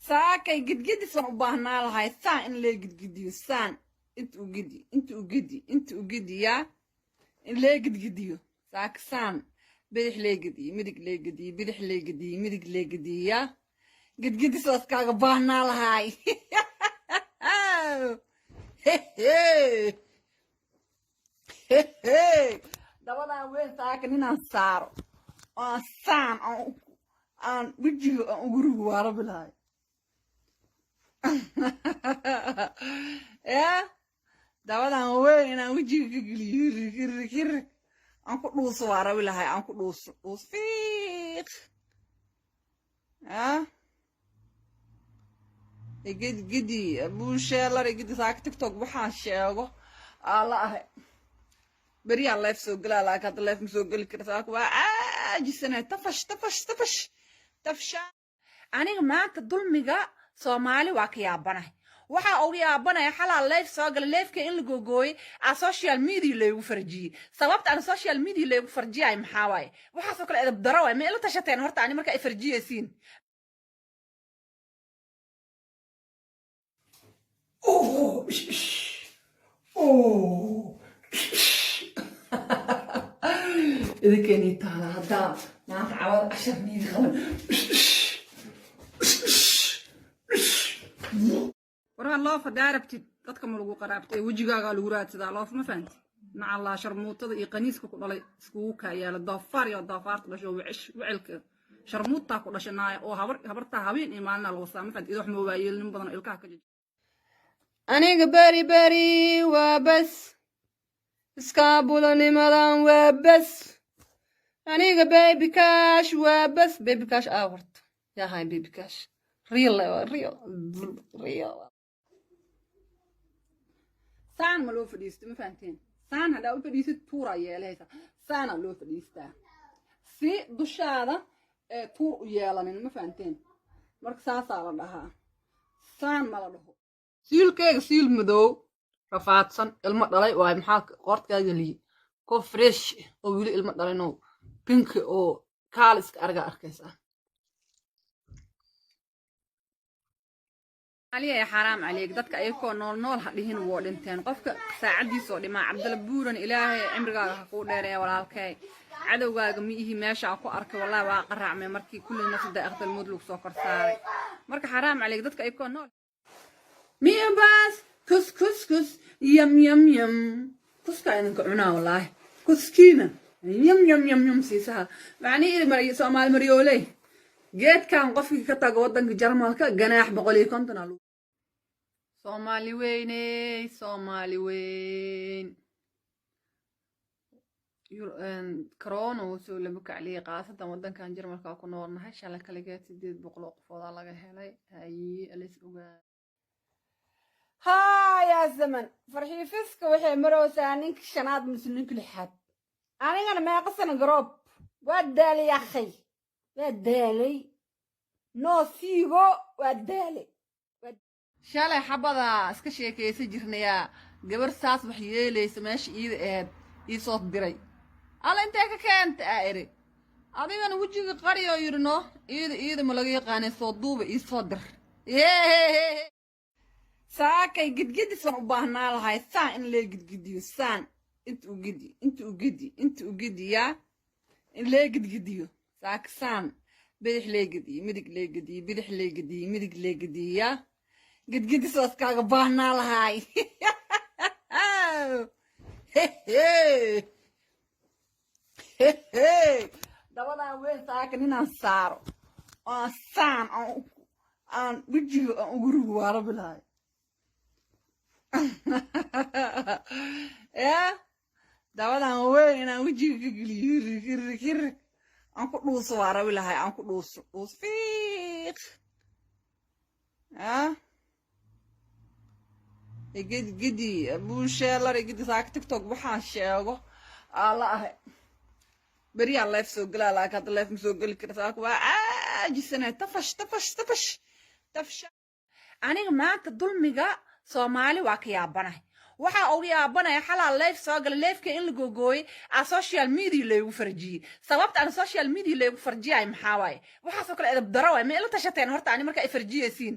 saakay gidgidi san u baahnaa lahay saan in lee gidgidiyo saan inta u gidi yaa in lee gidgidiyo saaka saan bidix lee gidiyo midig lee gidiyo bidix lee gidiyo midig lee gidiyo yaa gidgidi saas kaaga baahnaa lahay dabadaan weyn saaka ninaan saaro aan saan aan wejiga aan ugu rugo waa rabi lahay ya dabadaan weyn inaan wejiga ka geliyo hirig aan ku dhuuso waa rabi lahay aan ku dhuuso dhuus fiiq ya gidi buusheelar gidi saaka tiktok waxaan sheego alla ahay بريا الله يفسو قلا لك هذا الله يفسو قل كرتاك واجي سنة تفش أنا ما تدل ميجا سومالي واقيا بناه وحا أولياء بناه حلا الله يفسو قل ليف كإن الجوجوي على السوشيال ميديا اللي يفرجي سببت على السوشيال ميديا اللي يفرجي أي محاوي وحا سكر إذا بدراوي ما إلا تشتين هرت عني مركا يفرجي يسين أوه أوه إذا كان يطالع هذا ما تعود 10 دقايق ورا الله فداربتي dadka ma lagu qaraabtay wajigaaga lagu raadsadaa loof ma fahanti ma Allah sharmuutada iyo qaniiska ku dhalay iskugu ka yaala doofaar iyo doofaarta dhasho wicilka sharmuuta ku dhashanay oo habarta habeen iyo maalna lagu saama fahanti wax ma waayeelin badan ilkaha ka jij aniga bari waa bas iskaabula nimadan waa bas aniga baby cash waa bas baby cash awart yaa hay baby cash real saan ma loo fadhiisto ma fahanteen saan hadaa u fadhiisid tuura yeelaysa saana loo fadhiistaa si dushaada tuur u yeelanin ma fahanteen marka saasaa la dhahaa saan ma la dhaho siilkeyga siil madow rafaadsan ilmo dhalay waay maxaa qoortkaaga liyi ko fresh oo wili ilmo dhalayno pink oo kaaliska arga arkaysa علي يا حرام عليك دتك ايكو نول hadhihin woo dhinteen qofka saacadiisa oo dhima Cabdalla Buuran Ilaahay cimrigaaga ha ku dheereeyo walaalkay cadawgaaga miihi meesha ku arkay wallahi waa qaraacmay markii kulli nafsada aqdal mudlug soo kortaaray marka xaraam عليك dadka eykoo nool miya baas kus yam kuska inanka cunaa wallahi kuskiina yam siisaha macnii mariyo Soomaali mariyoolay geedkan qofkii ka tago wadanka Jarmalka ganaax 150 alu Soomaali weyn كورونا وسو لما كعليه قاصة ودنكان جرمال كاكو نورنها شالا كاليجات 800 قفوضا لغا هلاي هاي أليس أوغا ها يا زمن فرحي فسك وحي مروسا نينك شناد مسلنك لحد أنا ما قصنا قروب ودالي يا أخي ودالي نو سيغو ودالي شالا حبضا اسكشي كيسي جرنيا قبر ساس وحيالي سماش إيد صوت دري alla intee ka keenta aari adigana wajiga qariyo yirno iida ma laga yaqaan soo duuba ii soo dir saakay gidgidi san u baahnaa lahay saan in lee gidgidiyo saan inta u gidi yaa in lee gidgidiyo saaka saan bidix lee gidiyo midig lee gidiyo bidix lee gidiyo midig lee gidiyo yaa gidgidi saas kaaga baahnaa lahay dabadaan weyn saaka ninaan saaro aan saan aan wejiga aan ugu rugo waa rabi lahay ya dabadaan weyn inaan wejiga ka geliyo hirig aan ku dhuuso waa rabi lahay aan ku dhuuso dhuus fiiq ya gidi buusheelar gidi saaka tiktok waxaan sheego alla ahay بريا الله يفسو قلا لك هذا الله يفسو قل كرتاك واجي سنة تفش أنا ما تدل ميجا سومالي واقيا بناه waxa uu yaabanaya xalaa live soo gal live-ka in la googooy a social media lagu farjiyay sababta aan social media lagu farjiyay maxaa waay waxa soo kale edab daro waay ma ila tashateen horta ani marka ay farjiyaysiin